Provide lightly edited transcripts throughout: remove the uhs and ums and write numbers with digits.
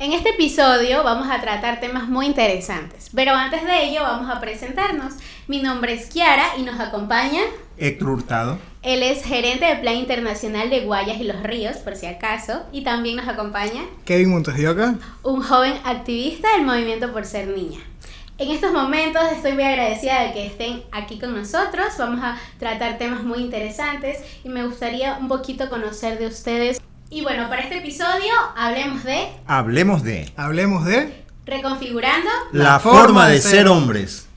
En este episodio vamos a tratar temas muy interesantes, pero antes de ello vamos a presentarnos. Mi nombre es Kiara y nos acompaña Héctor Hurtado. Él es gerente de Plan Internacional de Guayas y Los Ríos, por si acaso, y también nos acompaña Kevin Montes de Oca, un joven activista del Movimiento por Ser Niña. En estos momentos estoy muy agradecida de que estén aquí con nosotros. Vamos a tratar temas muy interesantes y me gustaría un poquito conocer de ustedes. Y bueno, para este episodio hablemos de reconfigurando la forma de ser hombres.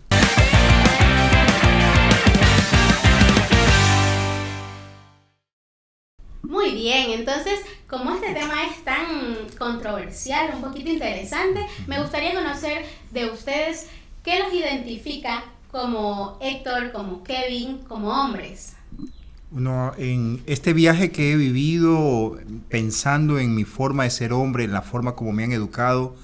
Muy bien, entonces, como este tema es tan controversial, un poquito interesante, me gustaría conocer de ustedes qué los identifica como Héctor, como Kevin, como hombres. Bueno, en este viaje que he vivido pensando en mi forma de ser hombre, en la forma como me han educado,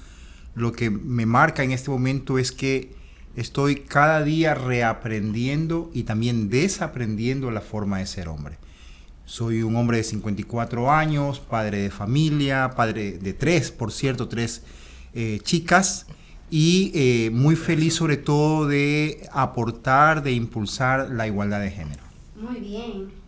lo que me marca en este momento es que estoy cada día reaprendiendo y también desaprendiendo la forma de ser hombre. Soy un hombre de 54 años, padre de familia, padre de tres chicas, y muy feliz sobre todo de aportar, de impulsar la igualdad de género. Muy bien.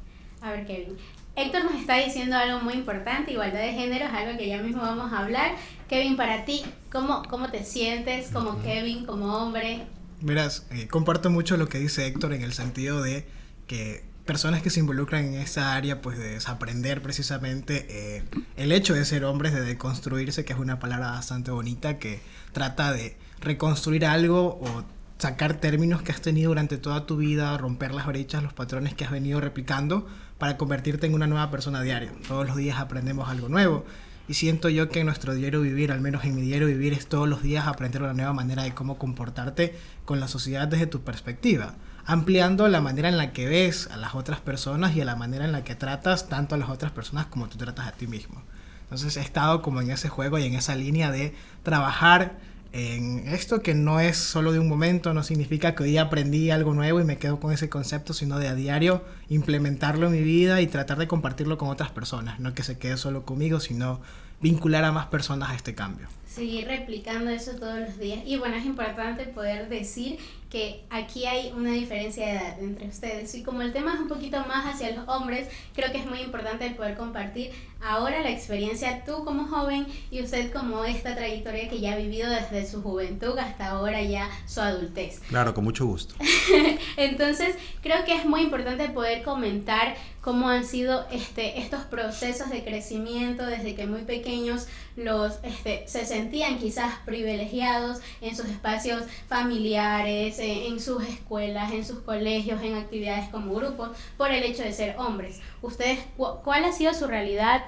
A ver, Kevin. Héctor nos está diciendo algo muy importante, igualdad de género, es algo que ya mismo vamos a hablar. Kevin, para ti, ¿cómo te sientes como Kevin, como hombre? Verás, comparto mucho lo que dice Héctor en el sentido de que personas que se involucran en esa área, pues de desaprender precisamente el hecho de ser hombres, de deconstruirse, que es una palabra bastante bonita que trata de reconstruir algo o sacar términos que has tenido durante toda tu vida, romper las brechas, los patrones que has venido replicando para convertirte en una nueva persona a diario. Todos los días aprendemos algo nuevo y siento yo que en nuestro diario vivir, al menos en mi diario vivir, es todos los días aprender una nueva manera de cómo comportarte con la sociedad desde tu perspectiva, ampliando la manera en la que ves a las otras personas y a la manera en la que tratas tanto a las otras personas como tú tratas a ti mismo. Entonces he estado como en ese juego y en esa línea de trabajar en esto que no es solo de un momento, no significa que hoy aprendí algo nuevo y me quedo con ese concepto, sino de a diario implementarlo en mi vida y tratar de compartirlo con otras personas, no que se quede solo conmigo, sino vincular a más personas a este cambio. Seguir replicando eso todos los días. Y bueno, es importante poder decir que aquí hay una diferencia de edad entre ustedes. Y como el tema es un poquito más hacia los hombres, creo que es muy importante el poder compartir ahora la experiencia, tú como joven y usted como esta trayectoria que ya ha vivido desde su juventud hasta ahora ya su adultez. Claro, con mucho gusto. Entonces, creo que es muy importante poder comentar cómo han sido estos procesos de crecimiento desde que muy pequeños se sentían quizás privilegiados en sus espacios familiares, en sus escuelas, en sus colegios, en actividades como grupos, por el hecho de ser hombres. Ustedes, ¿cuál ha sido su realidad?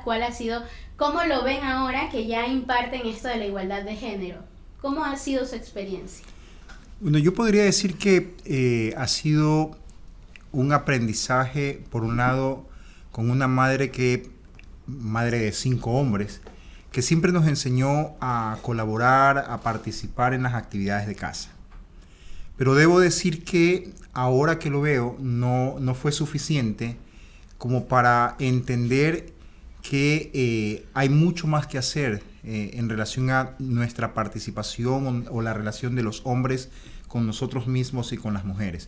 ¿Cómo lo ven ahora que ya imparten esto de la igualdad de género? ¿Cómo ha sido su experiencia? Bueno, yo podría decir que ha sido un aprendizaje, por un lado, con una madre de 5 hombres, que siempre nos enseñó a colaborar, a participar en las actividades de casa. Pero debo decir que ahora que lo veo, no fue suficiente como para entender que hay mucho más que hacer en relación a nuestra participación o la relación de los hombres con nosotros mismos y con las mujeres.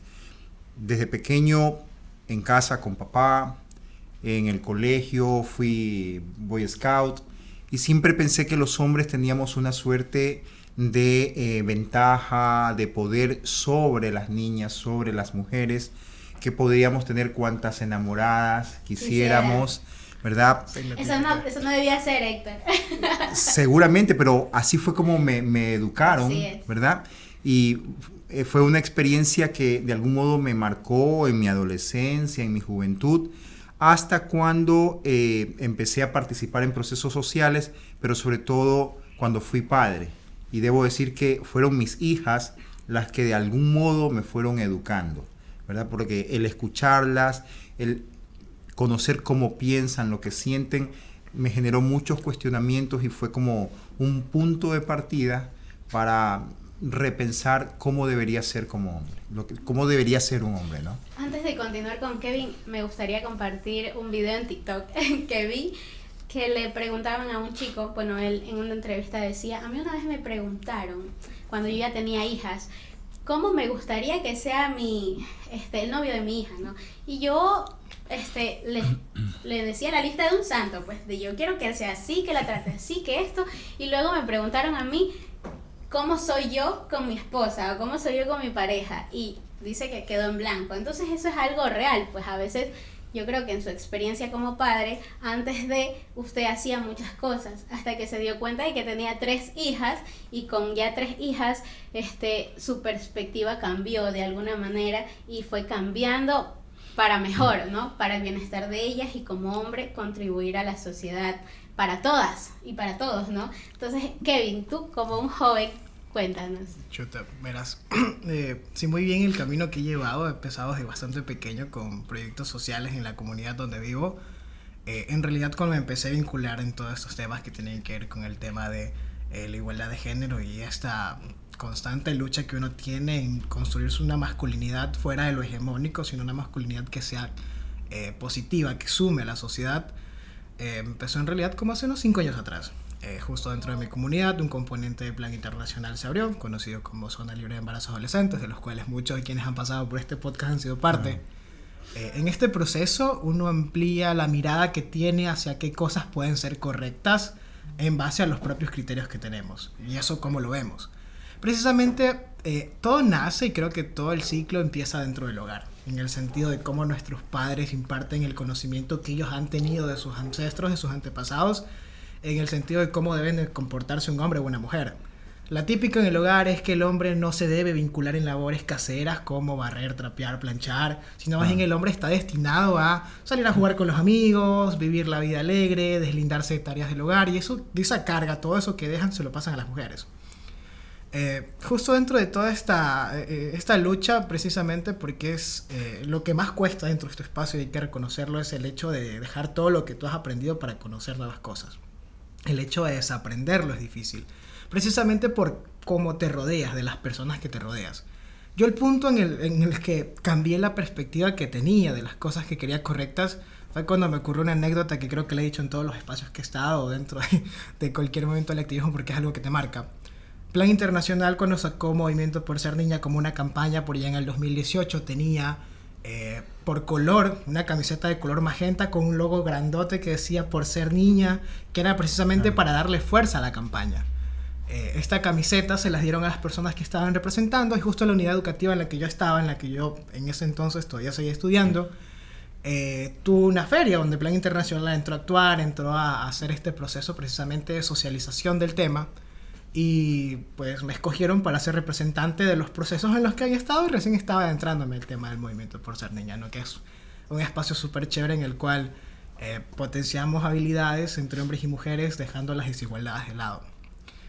Desde pequeño, en casa con papá, en el colegio, fui Boy Scout y siempre pensé que los hombres teníamos una suerte de ventaja, de poder sobre las niñas, sobre las mujeres, que podíamos tener cuantas enamoradas quisiéramos, ¿verdad? Eso no debía ser, Héctor. Seguramente, pero así fue como me educaron, ¿verdad? Y fue una experiencia que de algún modo me marcó en mi adolescencia, en mi juventud, hasta cuando empecé a participar en procesos sociales, pero sobre todo cuando fui padre. Y debo decir que fueron mis hijas las que de algún modo me fueron educando, ¿verdad? Porque el escucharlas, el conocer cómo piensan, lo que sienten, me generó muchos cuestionamientos y fue como un punto de partida para repensar cómo debería ser como hombre, cómo debería ser un hombre, ¿no? Antes de continuar con Kevin, me gustaría compartir un video en TikTok que vi que le preguntaban a un chico, bueno, él en una entrevista decía, a mí una vez me preguntaron, cuando yo ya tenía hijas, cómo me gustaría que sea el novio de mi hija, ¿no? Y yo le decía la lista de un santo, pues, de yo quiero que él sea así, que la trate así, que esto, y luego me preguntaron a mí cómo soy yo con mi esposa o cómo soy yo con mi pareja, y dice que quedó en blanco. Entonces eso es algo real, pues a veces yo creo que en su experiencia como padre, antes de usted hacía muchas cosas, hasta que se dio cuenta de que tenía 3 hijas, y con ya 3 hijas, su perspectiva cambió de alguna manera y fue cambiando para mejor, ¿no? Para el bienestar de ellas y como hombre contribuir a la sociedad para todas y para todos, ¿no? Entonces, Kevin, tú como un joven, cuéntanos. Chuta, verás, sí, muy bien el camino que he llevado. He empezado desde bastante pequeño con proyectos sociales en la comunidad donde vivo. En realidad, cuando me empecé a vincular en todos estos temas que tienen que ver con el tema de la igualdad de género y esta constante lucha que uno tiene en construirse una masculinidad fuera de lo hegemónico, sino una masculinidad que sea positiva, que sume a la sociedad, empezó en realidad como hace unos 5 años atrás. Justo dentro de mi comunidad, un componente de Plan Internacional se abrió, conocido como Zona Libre de Embarazos Adolescentes, de los cuales muchos de quienes han pasado por este podcast han sido parte. En este proceso, uno amplía la mirada que tiene hacia qué cosas pueden ser correctas en base a los propios criterios que tenemos. Y eso, ¿cómo lo vemos? Precisamente, todo nace, y creo que todo el ciclo empieza dentro del hogar, en el sentido de cómo nuestros padres imparten el conocimiento que ellos han tenido de sus ancestros, de sus antepasados, en el sentido de cómo deben de comportarse un hombre o una mujer. La típica en el hogar es que el hombre no se debe vincular en labores caseras como barrer, trapear, planchar, sino más bien el hombre está destinado a salir a jugar con los amigos, vivir la vida alegre, deslindarse de tareas del hogar, y eso, de esa carga, todo eso que dejan se lo pasan a las mujeres. Justo dentro de toda esta lucha, precisamente porque es lo que más cuesta dentro de este espacio, y hay que reconocerlo, es el hecho de dejar todo lo que tú has aprendido para conocer nuevas cosas. El hecho de desaprenderlo es difícil, precisamente por cómo te rodeas, de las personas que te rodeas. Yo el punto en el que cambié la perspectiva que tenía de las cosas que quería correctas fue cuando me ocurrió una anécdota que creo que le he dicho en todos los espacios que he estado, dentro de cualquier momento del activismo, porque es algo que te marca. Plan Internacional, cuando sacó Movimiento por Ser Niña como una campaña por allá en el 2018, tenía por color una camiseta de color magenta con un logo grandote que decía Por Ser Niña, que era precisamente para darle fuerza a la campaña. Esta camiseta se las dieron a las personas que estaban representando, y justo en la unidad educativa en la que yo estaba, en la que yo en ese entonces todavía seguía estudiando, tuvo una feria donde Plan Internacional entró a actuar, entró a hacer este proceso precisamente de socialización del tema. Y pues me escogieron para ser representante de los procesos en los que había estado, y recién estaba adentrándome en el tema del Movimiento por Ser Niña, ¿no? Que es un espacio súper chévere en el cual potenciamos habilidades entre hombres y mujeres, dejando las desigualdades de lado.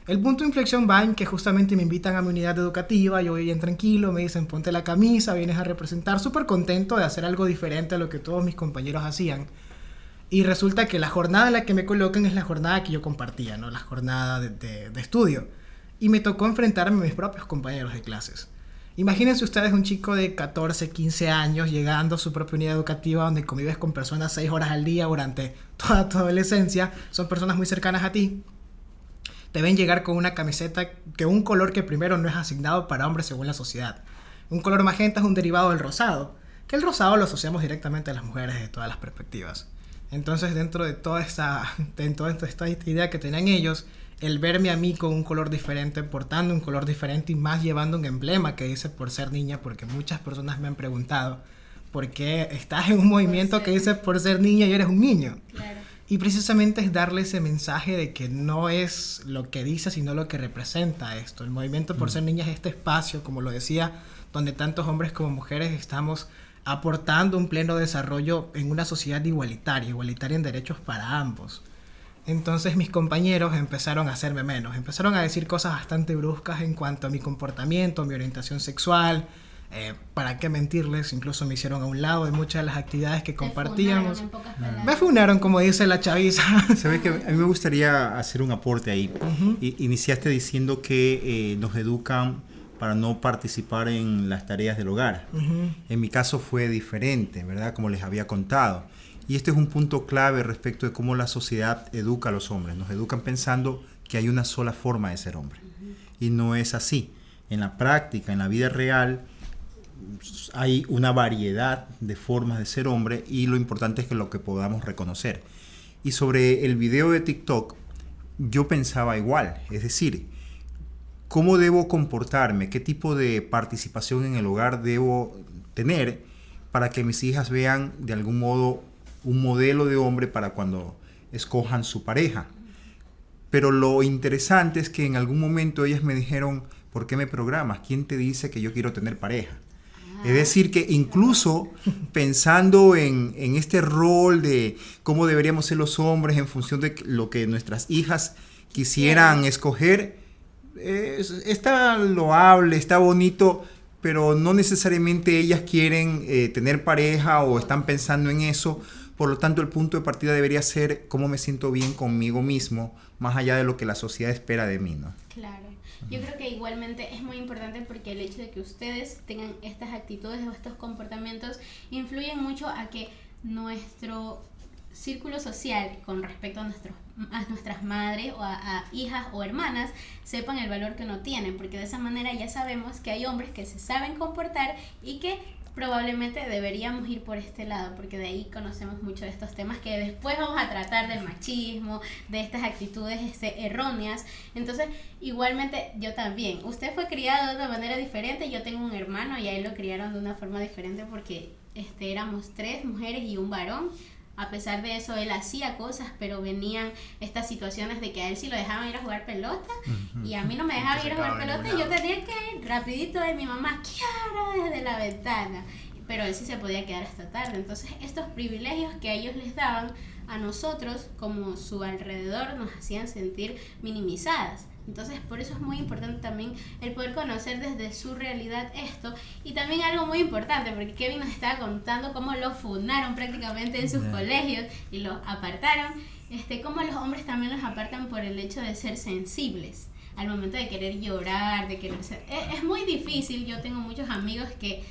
El punto de inflexión va en que justamente me invitan a mi unidad educativa, yo voy bien tranquilo, me dicen ponte la camisa, vienes a representar, súper contento de hacer algo diferente a lo que todos mis compañeros hacían. Y resulta que la jornada en la que me colocan es la jornada que yo compartía, ¿no? La jornada de estudio. Y me tocó enfrentarme a mis propios compañeros de clases. Imagínense ustedes un chico de 14, 15 años llegando a su propia unidad educativa donde convives con personas 6 horas al día durante toda tu adolescencia. Son personas muy cercanas a ti. Te ven llegar con una camiseta que un color que primero no es asignado para hombres según la sociedad. Un color magenta es un derivado del rosado, que el rosado lo asociamos directamente a las mujeres de todas las perspectivas. Entonces, dentro de toda esta idea que tenían ellos, el verme a mí con un color diferente, portando un color diferente y más llevando un emblema que dice Por Ser Niña, porque muchas personas me han preguntado ¿por qué estás en un movimiento que dice Por Ser Niña y eres un niño? Claro. Y precisamente es darle ese mensaje de que no es lo que dice, sino lo que representa esto. El Movimiento por Ser Niña es este espacio, como lo decía, donde tantos hombres como mujeres estamos aportando un pleno desarrollo en una sociedad igualitaria en derechos para ambos. Entonces mis compañeros empezaron a hacerme menos, empezaron a decir cosas bastante bruscas en cuanto a mi comportamiento, mi orientación sexual, para qué mentirles, incluso me hicieron a un lado de muchas de las actividades que compartíamos. Me funaron, como dice la chaviza. Sabes que a mí me gustaría hacer un aporte ahí. Iniciaste diciendo que nos educan para no participar en las tareas del hogar. En mi caso fue diferente, ¿verdad? Como les había contado. Y este es un punto clave respecto de cómo la sociedad educa a los hombres. Nos educan pensando que hay una sola forma de ser hombre. Y no es así. En la práctica, en la vida real, hay una variedad de formas de ser hombre y lo importante es que lo que podamos reconocer. Y sobre el video de TikTok, yo pensaba igual. Es decir, ¿cómo debo comportarme? ¿Qué tipo de participación en el hogar debo tener para que mis hijas vean de algún modo un modelo de hombre para cuando escojan su pareja? Pero lo interesante es que en algún momento ellas me dijeron, ¿por qué me programas? ¿Quién te dice que yo quiero tener pareja? Es decir, que incluso pensando en este rol de cómo deberíamos ser los hombres en función de lo que nuestras hijas quisieran escoger, está loable, está bonito, pero no necesariamente ellas quieren tener pareja o están pensando en eso. Por lo tanto, el punto de partida debería ser cómo me siento bien conmigo mismo, más allá de lo que la sociedad espera de mí, ¿no? Claro. Yo creo que igualmente es muy importante porque el hecho de que ustedes tengan estas actitudes o estos comportamientos influyen mucho a que nuestro círculo social con respecto a nuestras madres o a hijas o hermanas sepan el valor que no tienen, porque de esa manera ya sabemos que hay hombres que se saben comportar y que probablemente deberíamos ir por este lado, porque de ahí conocemos mucho de estos temas que después vamos a tratar del machismo, de estas actitudes erróneas. Entonces, igualmente yo también. Usted fue criado de una manera diferente, yo tengo un hermano y a él lo criaron de una forma diferente porque éramos 3 mujeres y un varón. A pesar de eso, él hacía cosas, pero venían estas situaciones de que a él sí lo dejaban ir a jugar pelota y a mí no me dejaban ir a jugar pelota y yo tenía que ir rapidito de mi mamá, Kiara, desde la ventana. Pero él sí se podía quedar hasta tarde. Entonces, estos privilegios que a ellos les daban, a nosotros, como su alrededor, nos hacían sentir minimizadas. Entonces, por eso es muy importante también el poder conocer desde su realidad esto. Y también algo muy importante, porque Kevin nos estaba contando cómo lo funaron prácticamente en sus colegios y lo apartaron. Cómo los hombres también los apartan por el hecho de ser sensibles al momento de querer llorar, de querer ser... Es muy difícil. Yo tengo muchos amigos que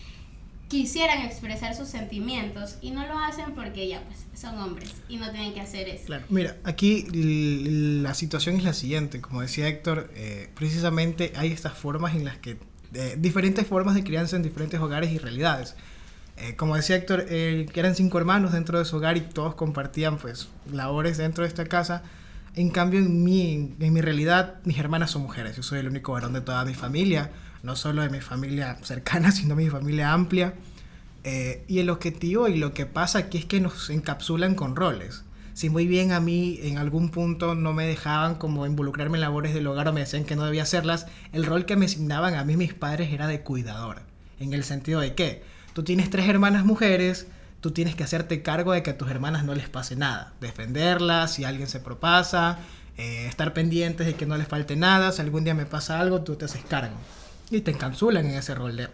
quisieran expresar sus sentimientos y no lo hacen porque ya pues son hombres y no tienen que hacer eso. Claro, mira, aquí la situación es la siguiente, como decía Héctor, precisamente hay estas formas en las que, diferentes formas de crianza en diferentes hogares y realidades. Como decía Héctor, que eran 5 hermanos dentro de su hogar y todos compartían pues labores dentro de esta casa. En cambio, en mi realidad, mis hermanas son mujeres. Yo soy el único varón de toda mi familia, no solo de mi familia cercana, sino de mi familia amplia. Y el objetivo y lo que pasa aquí es que nos encapsulan con roles. Si muy bien a mí en algún punto no me dejaban como involucrarme en labores del hogar o me decían que no debía hacerlas, el rol que me asignaban a mí mis padres era de cuidador. En el sentido de que tú tienes 3 hermanas mujeres, tú tienes que hacerte cargo de que a tus hermanas no les pase nada. Defenderlas si alguien se propasa, estar pendientes de que no les falte nada. Si algún día me pasa algo, tú te haces cargo. Y te encapsulan en ese rol de...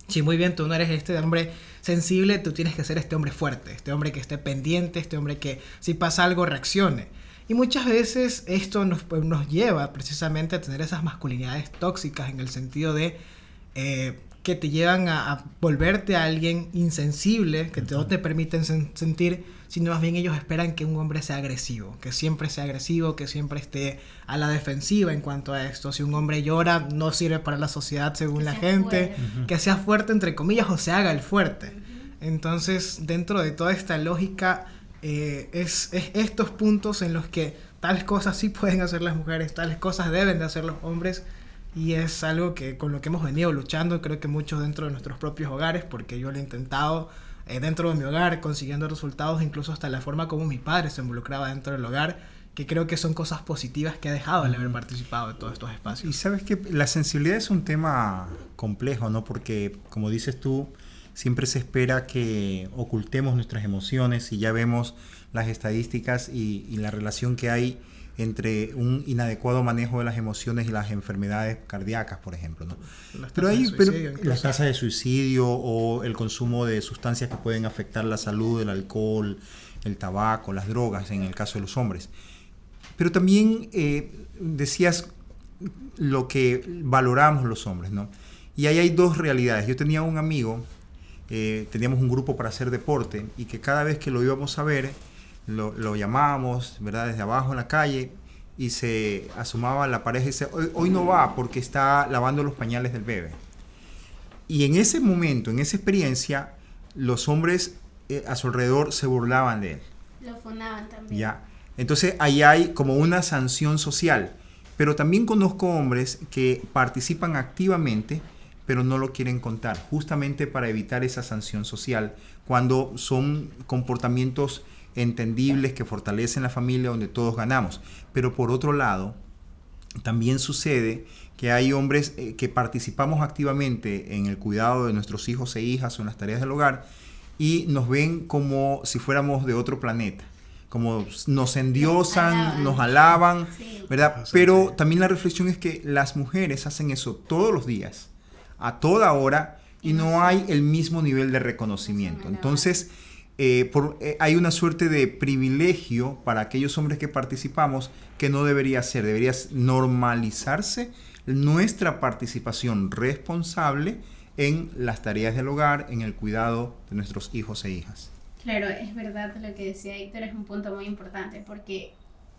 Si muy bien tú no eres este hombre sensible, tú tienes que ser este hombre fuerte, este hombre que esté pendiente, este hombre que si pasa algo reaccione. Y muchas veces esto nos lleva precisamente a tener esas masculinidades tóxicas en el sentido de... que te llevan a volverte a alguien insensible, que no te permiten sentir, sino más bien ellos esperan que un hombre sea agresivo, que siempre esté a la defensiva en cuanto a esto. Si un hombre llora, no sirve para la sociedad según la gente, que sea fuerte entre comillas o se haga el fuerte. Entonces, dentro de toda esta lógica, es estos puntos en los que tales cosas sí pueden hacer las mujeres, tales cosas deben de hacer los hombres. Y es algo que con lo que hemos venido luchando, creo que muchos dentro de nuestros propios hogares, porque yo lo he intentado dentro de mi hogar, consiguiendo resultados, incluso hasta la forma como mi padre se involucraba dentro del hogar, que creo que son cosas positivas que ha dejado el haber participado de todos estos espacios. Y sabes que la sensibilidad es un tema complejo, ¿no? Porque, como dices tú, siempre se espera que ocultemos nuestras emociones y ya vemos las estadísticas y la relación que hay entre un inadecuado manejo de las emociones y las enfermedades cardíacas, por ejemplo, ¿no? Las tasas de suicidio o el consumo de sustancias que pueden afectar la salud, el alcohol, el tabaco, las drogas, en el caso de los hombres. Pero también decías lo que valoramos los hombres, ¿no? Y ahí hay 2 realidades. Yo tenía un amigo teníamos un grupo para hacer deporte y que cada vez que lo íbamos a ver, lo llamábamos, ¿verdad? Desde abajo en la calle y se asomaba la pareja y dice, hoy no va porque está lavando los pañales del bebé. Y en ese momento, en esa experiencia, los hombres a su alrededor se burlaban de él. Lo funaban también. ¿Ya? Entonces ahí hay como una sanción social. Pero también conozco hombres que participan activamente, pero no lo quieren contar, justamente para evitar esa sanción social, cuando son comportamientos entendibles que fortalecen la familia donde todos ganamos. Pero por otro lado, también sucede que hay hombres que participamos activamente en el cuidado de nuestros hijos e hijas o en las tareas del hogar y nos ven como si fuéramos de otro planeta, como nos endiosan, nos alaban, sí, ¿verdad? Pero también la reflexión es que las mujeres hacen eso todos los días, a toda hora, y no hay el mismo nivel de reconocimiento. Entonces, hay una suerte de privilegio para aquellos hombres que participamos que no debería ser, debería normalizarse nuestra participación responsable en las tareas del hogar, en el cuidado de nuestros hijos e hijas. Claro, es verdad lo que decía Héctor, es un punto muy importante porque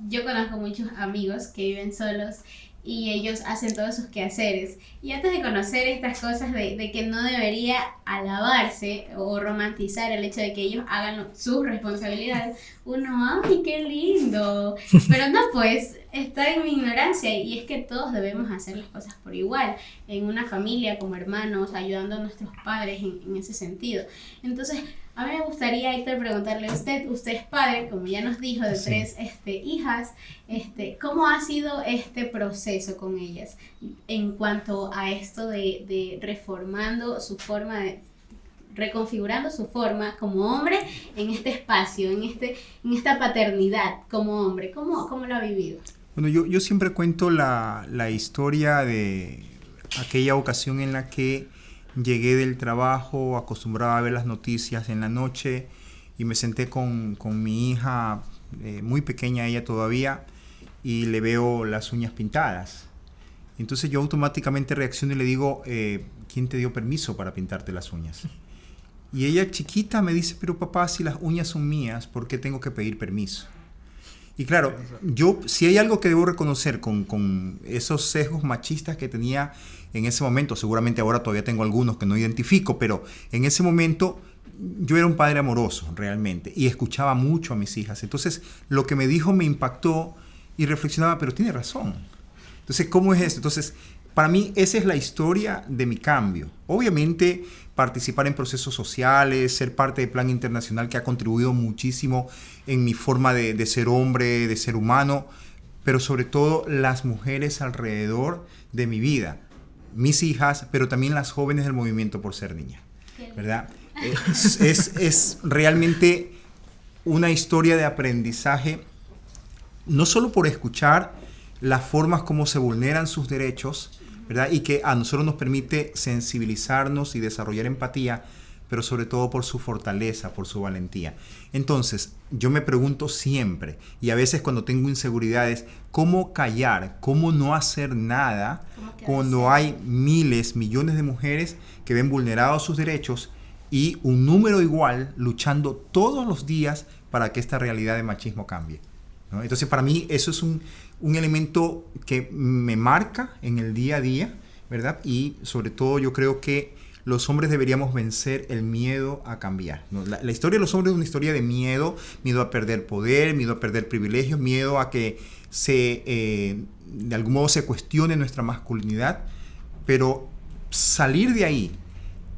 yo conozco muchos amigos que viven solos y ellos hacen todos sus quehaceres. Y antes de conocer estas cosas de que no debería alabarse o romantizar el hecho de que ellos hagan sus responsabilidades, uno, ¡ay, qué lindo! Pero no, pues, está en mi ignorancia y es que todos debemos hacer las cosas por igual, en una familia, como hermanos, ayudando a nuestros padres en ese sentido. Entonces, a mí me gustaría, Héctor, preguntarle a usted es padre, como ya nos dijo, de Sí. 3 hijas, ¿cómo ha sido este proceso con ellas en cuanto a esto de reformando su forma reconfigurando su forma como hombre en este espacio, en esta paternidad como hombre? ¿Cómo lo ha vivido? Bueno, yo siempre cuento la historia de aquella ocasión en la que llegué del trabajo, acostumbraba a ver las noticias en la noche y me senté con mi hija, muy pequeña ella todavía, y le veo las uñas pintadas. Entonces yo automáticamente reacciono y le digo, ¿quién te dio permiso para pintarte las uñas? Y ella chiquita me dice, pero papá, si las uñas son mías, ¿por qué tengo que pedir permiso? Y claro, yo si hay algo que debo reconocer con esos sesgos machistas que tenía en ese momento, seguramente ahora todavía tengo algunos que no identifico, pero en ese momento yo era un padre amoroso realmente y escuchaba mucho a mis hijas. Entonces lo que me dijo me impactó y reflexionaba, pero tiene razón. Entonces, ¿cómo es esto? Entonces, para mí esa es la historia de mi cambio. Obviamente participar en procesos sociales, ser parte del Plan Internacional que ha contribuido muchísimo en mi forma de ser hombre, de ser humano, pero sobre todo las mujeres alrededor de mi vida, mis hijas, pero también las jóvenes del movimiento por ser niña, ¿verdad? Es realmente una historia de aprendizaje, no solo por escuchar las formas como se vulneran sus derechos, ¿verdad? Y que a nosotros nos permite sensibilizarnos y desarrollar empatía, pero sobre todo por su fortaleza, por su valentía. Entonces, yo me pregunto siempre, y a veces cuando tengo inseguridades, ¿cómo callar? ¿Cómo no hacer nada cuando hay miles, millones de mujeres que ven vulnerados sus derechos y un número igual luchando todos los días para que esta realidad de machismo cambie, ¿no? Entonces, para mí eso es un elemento que me marca en el día a día, ¿verdad? Y sobre todo yo creo que los hombres deberíamos vencer el miedo a cambiar, ¿no? La historia de los hombres es una historia de miedo a perder poder, miedo a perder privilegios, miedo a que de algún modo se cuestione nuestra masculinidad, pero salir de ahí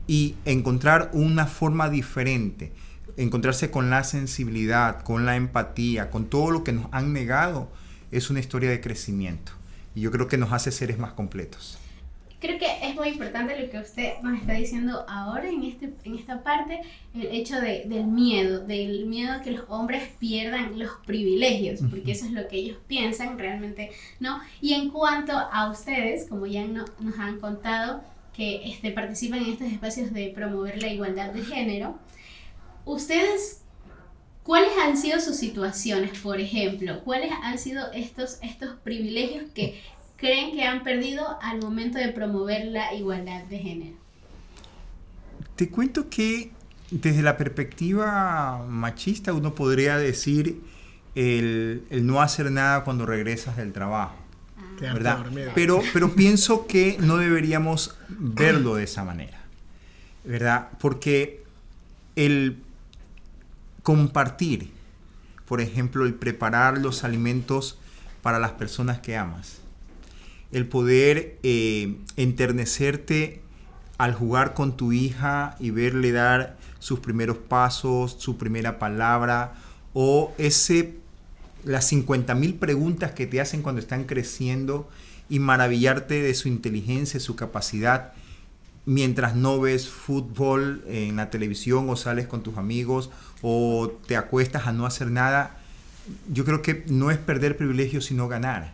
y encontrar una forma diferente, encontrarse con la sensibilidad, con la empatía, con todo lo que nos han negado, es una historia de crecimiento. Y yo creo que nos hace seres más completos. Creo que es muy importante lo que usted nos está diciendo ahora en esta parte, el hecho del miedo a que los hombres pierdan los privilegios, porque eso es lo que ellos piensan realmente, ¿no? Y en cuanto a ustedes, como ya nos han contado, que participan en estos espacios de promover la igualdad de género, ustedes, ¿cuáles han sido sus situaciones, por ejemplo? ¿Cuáles han sido estos privilegios que creen que han perdido al momento de promover la igualdad de género? Te cuento que desde la perspectiva machista uno podría decir el no hacer nada cuando regresas del trabajo, ¿verdad? Pero pienso que no deberíamos verlo de esa manera, ¿verdad? Porque el compartir, por ejemplo, el preparar los alimentos para las personas que amas, el poder enternecerte al jugar con tu hija y verle dar sus primeros pasos, su primera palabra, o las 50,000 preguntas que te hacen cuando están creciendo y maravillarte de su inteligencia, su capacidad, mientras no ves fútbol en la televisión o sales con tus amigos o te acuestas a no hacer nada. Yo creo que no es perder privilegios, sino ganar,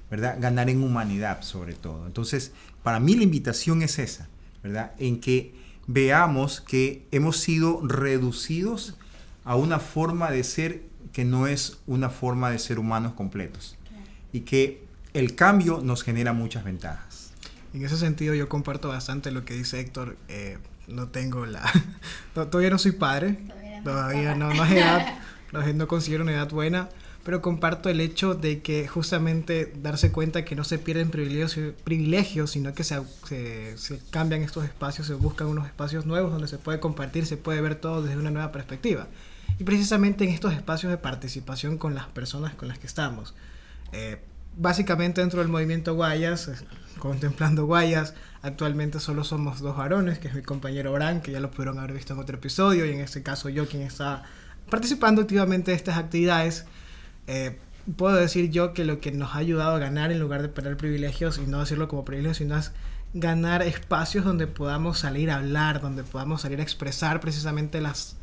¿verdad? Ganar en humanidad sobre todo. Entonces, para mí la invitación es esa, ¿verdad? En que veamos que hemos sido reducidos a una forma de ser que no es una forma de ser humanos completos. Y que el cambio nos genera muchas ventajas. En ese sentido yo comparto bastante lo que dice Héctor. No tengo todavía no soy padre. Todavía no es edad. No considero una edad buena. Pero comparto el hecho de que justamente darse cuenta que no se pierden privilegios, sino que se cambian estos espacios, se buscan unos espacios nuevos donde se puede compartir, se puede ver todo desde una nueva perspectiva. Y precisamente en estos espacios de participación con las personas con las que estamos. Básicamente dentro del movimiento Guayas, contemplando Guayas, actualmente solo somos 2 varones, que es mi compañero Bran, que ya lo pudieron haber visto en otro episodio, y en este caso yo, quien está participando activamente de estas actividades. Puedo decir yo que lo que nos ha ayudado a ganar, en lugar de perder privilegios, y no decirlo como privilegios, sino es ganar espacios donde podamos salir a hablar, donde podamos salir a expresar precisamente las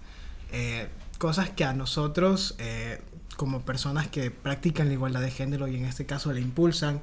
cosas que a nosotros, como personas que practican la igualdad de género y en este caso la impulsan,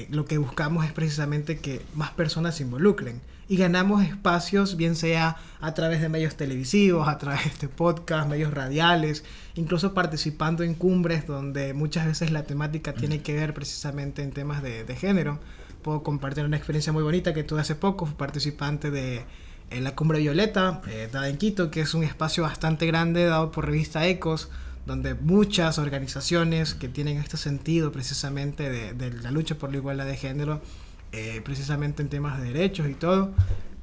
lo que buscamos es precisamente que más personas se involucren y ganamos espacios, bien sea a través de medios televisivos, a través de podcasts, medios radiales, incluso participando en cumbres donde muchas veces la temática tiene que ver precisamente en temas de género. Puedo compartir una experiencia muy bonita que tuve hace poco. Fui participante de la Cumbre Violeta, dada en Quito, que es un espacio bastante grande dado por revista Ecos, donde muchas organizaciones que tienen este sentido precisamente de la lucha por la igualdad de género, precisamente en temas de derechos y todo,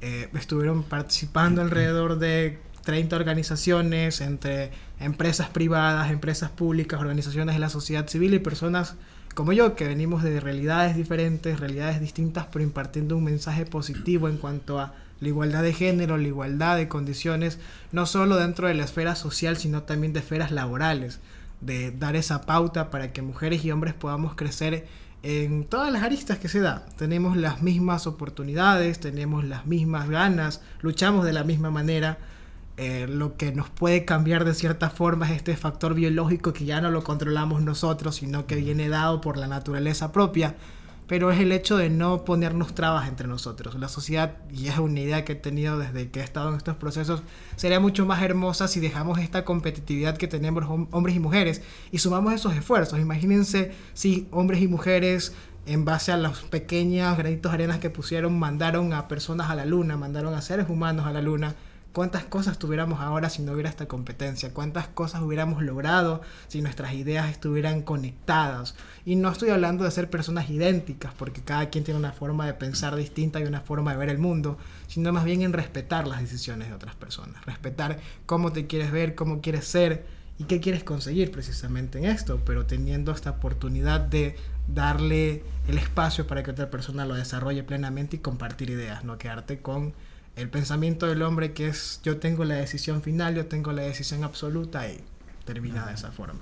estuvieron participando alrededor de 30 organizaciones, entre empresas privadas, empresas públicas, organizaciones de la sociedad civil y personas como yo, que venimos de realidades diferentes, realidades distintas, pero impartiendo un mensaje positivo en cuanto a la igualdad de género, la igualdad de condiciones, no solo dentro de la esfera social, sino también de esferas laborales, de dar esa pauta para que mujeres y hombres podamos crecer en todas las aristas que se da. Tenemos las mismas oportunidades, tenemos las mismas ganas, luchamos de la misma manera. Lo que nos puede cambiar de cierta forma es este factor biológico que ya no lo controlamos nosotros, sino que viene dado por la naturaleza propia, pero es el hecho de no ponernos trabas entre nosotros. La sociedad, y es una idea que he tenido desde que he estado en estos procesos, sería mucho más hermosa si dejamos esta competitividad que tenemos hombres y mujeres y sumamos esos esfuerzos. Imagínense si hombres y mujeres, en base a los pequeños granitos de arena que pusieron, mandaron a personas a la luna, mandaron a seres humanos a la luna. ¿Cuántas cosas tuviéramos ahora si no hubiera esta competencia? ¿Cuántas cosas hubiéramos logrado si nuestras ideas estuvieran conectadas? Y no estoy hablando de ser personas idénticas, porque cada quien tiene una forma de pensar distinta y una forma de ver el mundo, sino más bien en respetar las decisiones de otras personas. Respetar cómo te quieres ver, cómo quieres ser y qué quieres conseguir precisamente en esto, pero teniendo esta oportunidad de darle el espacio para que otra persona lo desarrolle plenamente y compartir ideas, no quedarte con el pensamiento del hombre que es: yo tengo la decisión final, yo tengo la decisión absoluta, y termina de esa forma.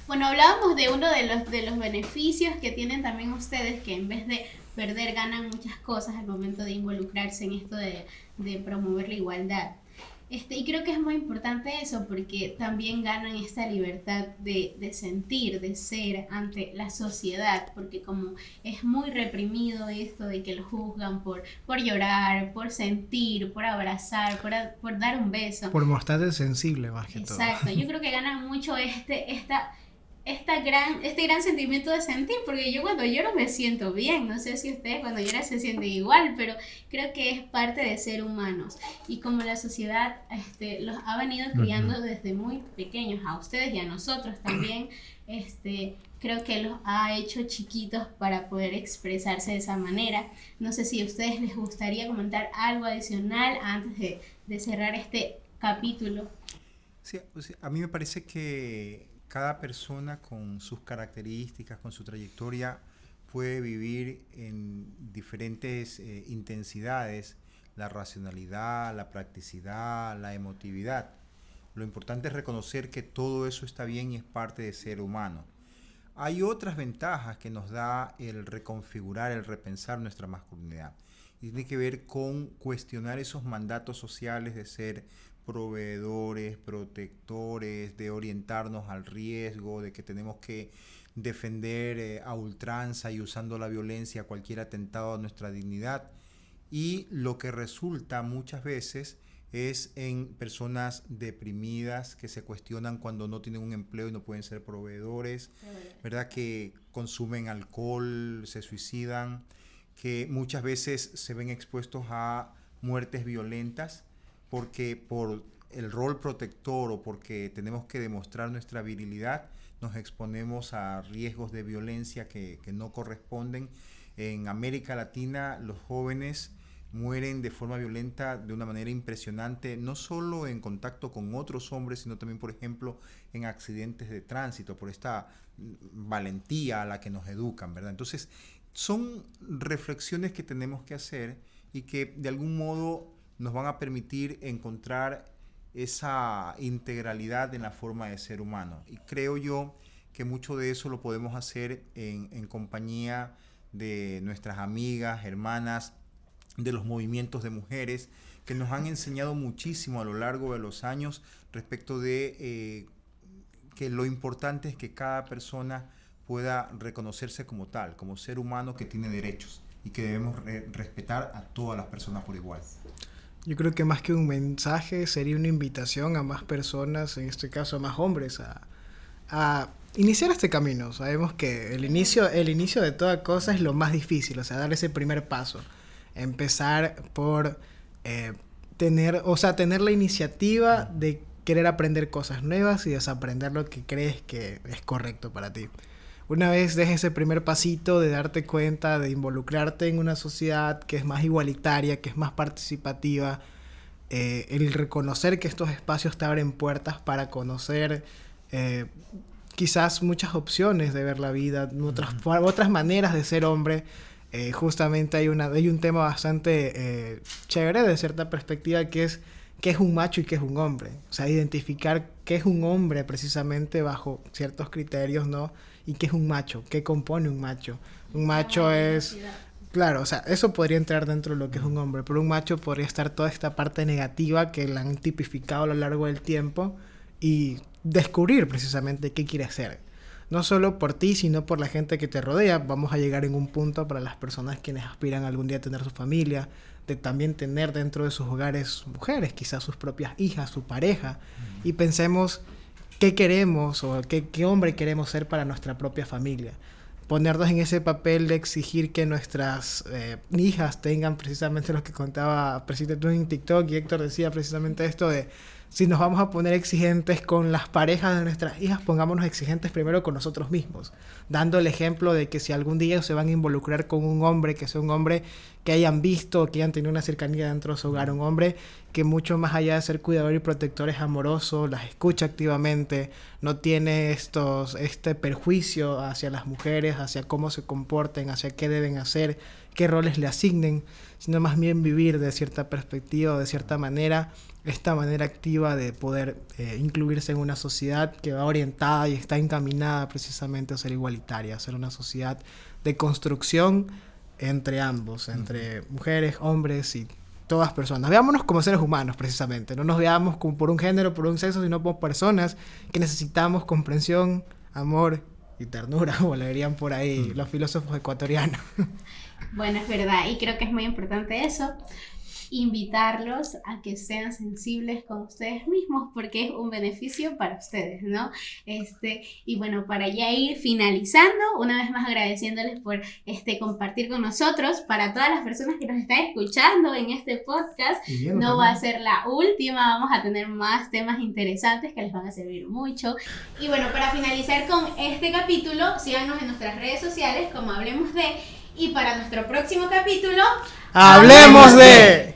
Bueno, hablábamos de uno de los beneficios que tienen también ustedes, que en vez de perder ganan muchas cosas al momento de involucrarse en esto de promover la igualdad. Y creo que es muy importante eso, porque también ganan esta libertad de sentir, de ser ante la sociedad, porque como es muy reprimido esto de que lo juzgan por llorar, por sentir, por abrazar, por dar un beso. Por mostrarte sensible más que todo. Exacto, yo creo que ganan mucho esta este gran sentimiento de sentir, porque yo cuando lloro me siento bien, no sé si ustedes cuando lloran se sienten igual, pero creo que es parte de ser humanos, y como la sociedad los ha venido criando desde muy pequeños, a ustedes y a nosotros también, creo que los ha hecho chiquitos para poder expresarse de esa manera. No sé si a ustedes les gustaría comentar algo adicional antes de cerrar este capítulo. Sí, o sea, a mí me parece que cada persona con sus características, con su trayectoria, puede vivir en diferentes intensidades la racionalidad, la practicidad, la emotividad. Lo importante es reconocer que todo eso está bien y es parte de ser humano. Hay otras ventajas que nos da el reconfigurar, el repensar nuestra masculinidad. Y tiene que ver con cuestionar esos mandatos sociales de ser proveedores, protectores, de orientarnos al riesgo, de que tenemos que defender a ultranza y usando la violencia cualquier atentado a nuestra dignidad. Y lo que resulta muchas veces es en personas deprimidas que se cuestionan cuando no tienen un empleo y no pueden ser proveedores, ¿verdad? Que consumen alcohol, se suicidan, que muchas veces se ven expuestos a muertes violentas porque por el rol protector o porque tenemos que demostrar nuestra virilidad nos exponemos a riesgos de violencia que no corresponden. En América Latina los jóvenes mueren de forma violenta de una manera impresionante, no solo en contacto con otros hombres, sino también, por ejemplo, en accidentes de tránsito, por esta valentía a la que nos educan, ¿verdad? Entonces, son reflexiones que tenemos que hacer y que de algún modo nos van a permitir encontrar esa integralidad en la forma de ser humano. Y creo yo que mucho de eso lo podemos hacer en compañía de nuestras amigas, hermanas, de los movimientos de mujeres, que nos han enseñado muchísimo a lo largo de los años respecto de que lo importante es que cada persona pueda reconocerse como tal, como ser humano que tiene derechos y que debemos respetar a todas las personas por igual. Yo creo que más que un mensaje sería una invitación a más personas, en este caso a más hombres, a iniciar este camino. Sabemos que el inicio de toda cosa es lo más difícil, o sea, dar ese primer paso. Empezar por tener la iniciativa de querer aprender cosas nuevas y desaprender lo que crees que es correcto para ti. Una vez dejes ese primer pasito de darte cuenta, de involucrarte en una sociedad que es más igualitaria, que es más participativa, el reconocer que estos espacios te abren puertas para conocer quizás muchas opciones de ver la vida, otras maneras de ser hombre. Justamente hay un tema bastante chévere de cierta perspectiva que es qué es un macho y qué es un hombre. O sea, identificar qué es un hombre precisamente bajo ciertos criterios, ¿no? Y qué es un macho, qué compone un macho. Un macho es... Claro, o sea, eso podría entrar dentro de lo que es un hombre, pero un macho podría estar toda esta parte negativa que la han tipificado a lo largo del tiempo y descubrir precisamente qué quiere ser. No solo por ti, sino por la gente que te rodea. Vamos a llegar en un punto para las personas quienes aspiran algún día a tener su familia, de también tener dentro de sus hogares mujeres, quizás sus propias hijas, su pareja, y pensemos qué queremos o qué hombre queremos ser para nuestra propia familia. Ponernos en ese papel de exigir que nuestras hijas tengan precisamente lo que contaba precisamente en TikTok, y Héctor decía precisamente esto de si nos vamos a poner exigentes con las parejas de nuestras hijas, pongámonos exigentes primero con nosotros mismos, dando el ejemplo de que si algún día se van a involucrar con un hombre, que sea un hombre que hayan visto, que hayan tenido una cercanía dentro de su hogar, un hombre que mucho más allá de ser cuidador y protector es amoroso, las escucha activamente, no tiene este perjuicio hacia las mujeres, hacia cómo se comporten, hacia qué deben hacer, qué roles le asignen, sino más bien vivir de cierta perspectiva o de cierta manera, esta manera activa de poder incluirse en una sociedad que va orientada y está encaminada precisamente a ser igualitaria, a ser una sociedad de construcción entre ambos, entre mujeres, hombres y todas personas. Veámonos como seres humanos precisamente, no nos veamos como por un género, por un sexo, sino como personas que necesitamos comprensión, amor y ternura, como le dirían por ahí los filósofos ecuatorianos. Bueno, es verdad, y creo que es muy importante eso. invitarlos a que sean sensibles con ustedes mismos, porque es un beneficio para ustedes, ¿no? Y bueno, para ya ir finalizando, una vez más agradeciéndoles por compartir con nosotros. Para todas las personas que nos están escuchando en este podcast, no va a ser la última, vamos a tener más temas interesantes que les van a servir mucho. Y bueno, para finalizar con este capítulo, síganos en nuestras redes sociales como Hablemos de, y para nuestro próximo capítulo, ¡Hablemos de!